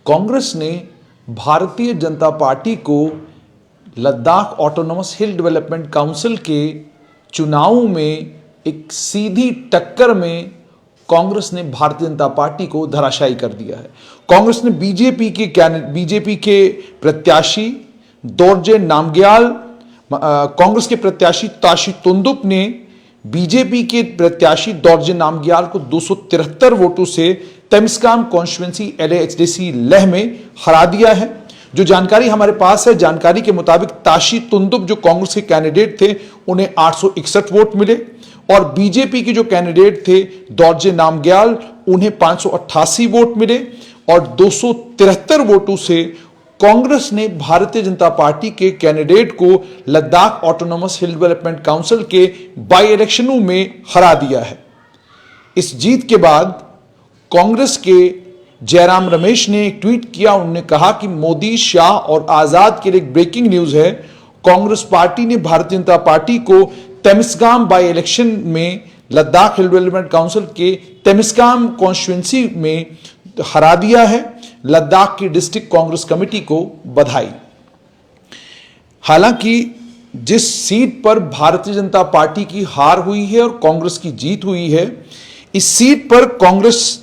कांग्रेस ने भारतीय जनता पार्टी को Ladakh autonomous hill development council के चुनाव में एक सीधी टक्कर में कांग्रेस ने भारतीय जनता पार्टी को धराशायी कर दिया है। कांग्रेस ने बीजेपी के प्रत्याशी दोरजे नामग्याल, कांग्रेस के प्रत्याशी ताशी तुंदुप ने बीजेपी के प्रत्याशी दोरजे नामग्याल को 273 वोटों से तेमिस्काम कॉन्स्टिट्यूएंसी LAHDC लेह में हरा दिया है। जो जानकारी हमारे पास है, जानकारी के मुताबिक ताशी तुंदुप जो कांग्रेस के कैंडिडेट थे उन्हें 861 वोट मिले और बीजेपी के जो कैंडिडेट थे दोरजे नामग्याल उन्हें 588 वोट मिले और 273 वोटों से कांग्रेस ने भारतीय जनता पार्टी के कैंडिडेट को Ladakh autonomous hill development council के बाई इलेक्शनों में हरा दिया है। इस जीत के बाद कांग्रेस के जयराम रमेश ने एक ट्वीट किया। उन्होंने कहा कि मोदी, शाह और आजाद के लिए एक ब्रेकिंग न्यूज है। कांग्रेस पार्टी ने भारतीय जनता पार्टी को तेमिस्काम बाई इलेक्शन में लद्दाख हिल डेवलपमेंट काउंसिल के तेमिस्काम कॉन्स्टिट्यूएंसी में हरा दिया है। लद्दाख की डिस्ट्रिक्ट कांग्रेस कमेटी को बधाई। हालांकि जिस सीट पर भारतीय जनता पार्टी की हार हुई है और कांग्रेस की जीत हुई है, इस सीट पर कांग्रेस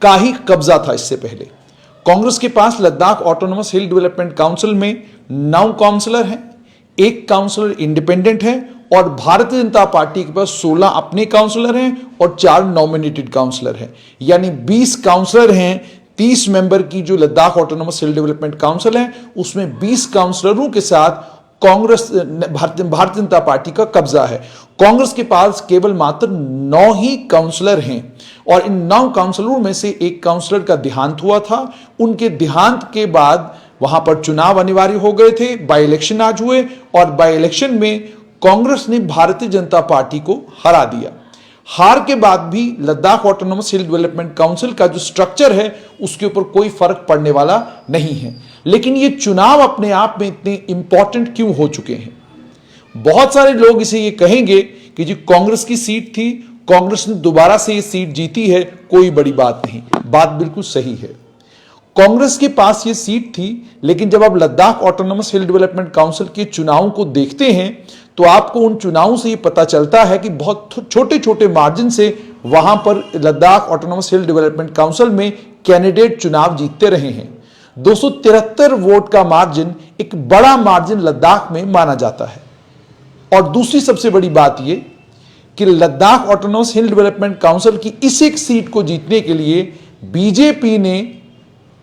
का ही कब्जा था। इससे पहले कांग्रेस के पास Ladakh autonomous hill development council में 9 काउंसलर हैं, 1 काउंसलर इंडिपेंडेंट है और भारतीय जनता पार्टी के पास 16 अपने काउंसलर हैं और 4 नॉमिनेटेड काउंसलर हैं। यानी 20 काउंसलर हैं। 30 मेंबर की जो Ladakh autonomous hill development council है उसमें 20 काउंसलरों के साथ कांग्रेस भारतीय जनता पार्टी का कब्जा है। कांग्रेस के पास केवल मात्र 9 ही काउंसलर हैं और इन 9 काउंसलरों में से 1 काउंसलर का देहांत हुआ था। उनके देहांत के बाद वहां पर चुनाव अनिवार्य हो गए थे। बाई इलेक्शन आज हुए और बाई इलेक्शन में कांग्रेस ने भारतीय जनता पार्टी को हरा दिया। हार के बाद भी Ladakh autonomous hill development council का जो स्ट्रक्चर है उसके ऊपर कोई फर्क पड़ने वाला नहीं है। लेकिन ये चुनाव अपने आप में इतने इंपॉर्टेंट क्यों हो चुके हैं? बहुत सारे लोग इसे ये कहेंगे कि जी कांग्रेस की सीट थी, कांग्रेस ने दोबारा से ये सीट जीती है, कोई बड़ी बात नहीं। बात बिल्कुल सही है, कांग्रेस के पास ये सीट थी, लेकिन जब आप Ladakh autonomous hill development council के चुनावों को देखते हैं तो आपको उन चुनावों से ये पता चलता है कि बहुत छोटे छोटे मार्जिन से वहां पर Ladakh autonomous hill development council में कैंडिडेट चुनाव जीतते रहे हैं। 273 वोट का मार्जिन एक बड़ा मार्जिन लद्दाख में माना जाता है। और दूसरी सबसे बड़ी बात यह कि Ladakh autonomous hill development council की इस एक सीट को जीतने के लिए बीजेपी ने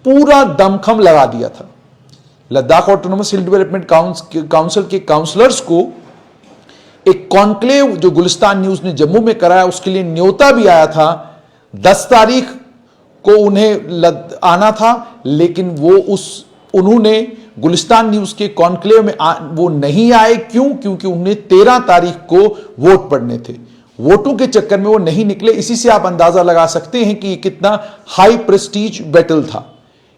पूरा दमखम लगा दिया था। Ladakh autonomous hill development council के काउंसलर्स को एक कॉन्क्लेव जो गुलिस्तान न्यूज ने जम्मू में कराया उसके लिए न्योता भी आया था। 10 तारीख को उन्हें आना था, लेकिन उन्होंने गुलिस्तान न्यूज के कॉन्क्लेव में वो नहीं आए। क्योंकि उन्हें 13 तारीख को वोट पड़ने थे। वोटों के चक्कर में वो नहीं निकले। इसी से आप अंदाजा लगा सकते हैं कि ये कितना हाई प्रेस्टीज बैटल था।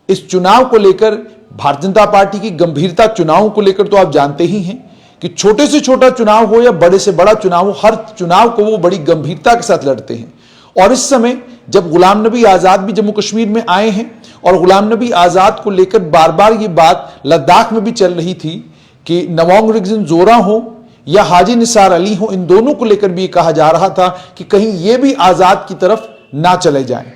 इस चुनाव को लेकर भारतीय जनता पार्टी की गंभीरता, चुनावों को लेकर तो आप जानते ही हैं कि छोटे से छोटा चुनाव हो या बड़े से बड़ा चुनाव हो, हर चुनाव को वो बड़ी गंभीरता के साथ लड़ते हैं। और इस समय जब गुलाम नबी आजाद भी जम्मू कश्मीर में आए हैं और गुलाम नबी आजाद को लेकर बार बार ये बात लद्दाख में भी चल रही थी कि नवांग रिगजिन जोरा हो या हाजी निसार अली हो, इन दोनों को लेकर भी ये कहा जा रहा था कि कहीं ये भी आजाद की तरफ ना चले जाएं।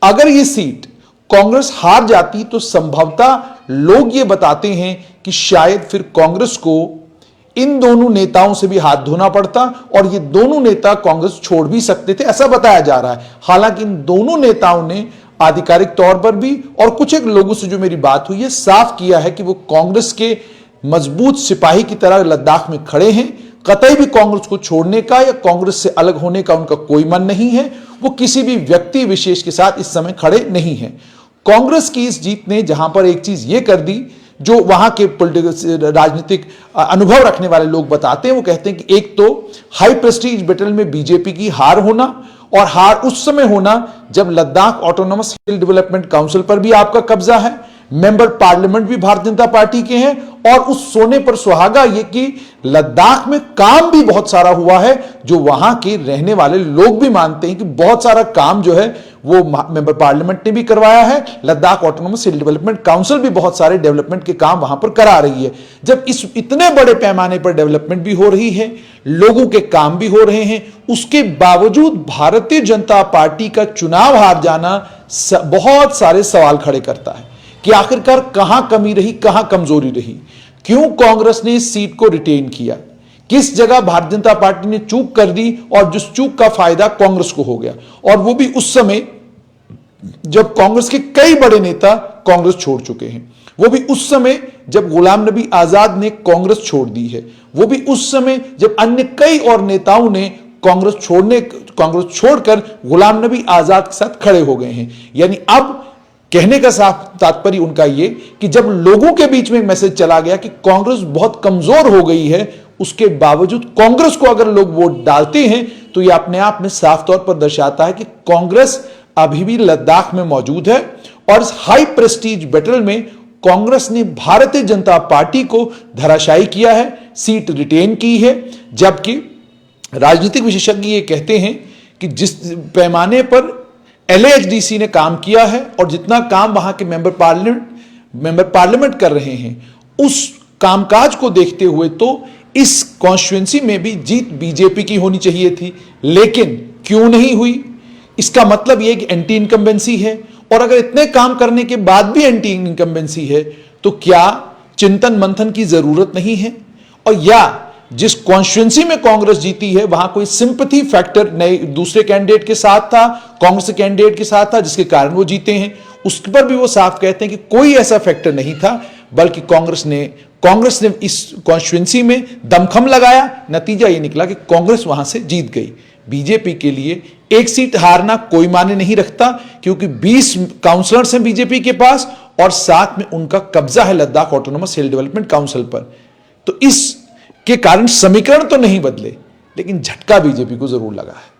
अगर ये सीट कांग्रेस हार जाती तो संभवतः लोग ये बताते हैं कि शायद फिर कांग्रेस को इन दोनों नेताओं से भी हाथ धोना पड़ता और ये दोनों नेता कांग्रेस छोड़ भी सकते थे, ऐसा बताया जा रहा है। हालांकि इन दोनों नेताओं ने आधिकारिक तौर पर भी और कुछ एक लोगों से जो मेरी बात हुई है साफ किया है कि वो कांग्रेस के मजबूत सिपाही की तरह लद्दाख में खड़े हैं। कतई भी कांग्रेस को छोड़ने का या कांग्रेस से अलग होने का उनका कोई मन नहीं है। वो किसी भी व्यक्ति विशेष के साथ इस समय खड़े नहीं है। कांग्रेस की इस जीत ने जहां पर एक चीज ये कर दी जो वहां के राजनीतिक अनुभव रखने वाले लोग बताते हैं, वो कहते हैं कि एक तो हाई प्रेस्टीज बैटल में बीजेपी की हार होना और हार उस समय होना जब Ladakh autonomous hill development council पर भी आपका कब्जा है, मेंबर पार्लियामेंट भी भारतीय जनता पार्टी के हैं और उस सोने पर सुहागा ये कि लद्दाख में काम भी बहुत सारा हुआ है, जो वहां के रहने वाले लोग भी मानते हैं कि बहुत सारा काम जो है वो मेंबर पार्लियामेंट ने भी करवाया है। Ladakh autonomous hill development council भी बहुत सारे डेवलपमेंट के काम वहां पर करा रही है। जब इस इतने बड़े पैमाने पर डेवलपमेंट भी हो रही है, लोगों के काम भी हो रहे हैं, उसके बावजूद भारतीय जनता पार्टी का चुनाव हार जाना बहुत सारे सवाल खड़े करता है कि आखिरकार कहां कमी रही, कहां कमजोरी रही, क्यों कांग्रेस ने इस सीट को रिटेन किया, किस जगह भारतीय जनता पार्टी ने चूक कर दी और जिस चूक का फायदा कांग्रेस को हो गया, और वो भी उस समय जब कांग्रेस के कई बड़े नेता कांग्रेस छोड़ चुके हैं, वो भी उस समय जब गुलाम नबी आजाद ने कांग्रेस छोड़ दी है, वो भी उस समय जब अन्य कई और नेताओं ने कांग्रेस छोड़कर गुलाम नबी आजाद के साथ खड़े हो गए हैं। यानी अब कहने का साफ तात्पर्य उनका यह कि जब लोगों के बीच में एक मैसेज चला गया कि कांग्रेस बहुत कमजोर हो गई है, उसके बावजूद कांग्रेस को अगर लोग वोट डालते हैं तो यह अपने आप में साफ तौर पर दर्शाता है कि कांग्रेस अभी भी लद्दाख में मौजूद है और इस हाई प्रेस्टीज बैटल में कांग्रेस ने भारतीय जनता पार्टी को धराशायी किया है, सीट रिटेन की है। जबकि राजनीतिक विशेषज्ञ ये कहते हैं कि जिस पैमाने पर LAHDC ने काम किया है और जितना काम वहां के मेंबर पार्लियामेंट कर रहे हैं, उस कामकाज को देखते हुए तो इस कॉन्स्टिट्यूएंसी में भी जीत बीजेपी की होनी चाहिए थी, लेकिन क्यों नहीं हुई? इसका मतलब यह कि एंटी इनकम्बेंसी है, और अगर इतने काम करने के बाद भी एंटी इनकम्बेंसी है तो क्या चिंतन मंथन की जरूरत नहीं है? और या जिस कॉन्स्टिट्यूएंसी में कांग्रेस जीती है वहां कोई सिंपैथी फैक्टर नए दूसरे कैंडिडेट के साथ था, कांग्रेस कैंडिडेट के साथ था, जिसके कारण वो जीते हैं, उस पर भी वो साफ कहते हैं कि कोई ऐसा फैक्टर नहीं था, बल्कि कांग्रेस ने इस कॉन्स्टिट्यूएंसी में दमखम लगाया। नतीजा ये निकला कि कांग्रेस वहां से जीत गई। बीजेपी के लिए एक सीट हारना कोई मायने नहीं रखता, क्योंकि 20 काउंसलर्स हैं बीजेपी के पास और साथ में उनका कब्जा है Ladakh autonomous hill development council पर। तो इस के कारण समीकरण तो नहीं बदले, लेकिन झटका बीजेपी को जरूर लगा है।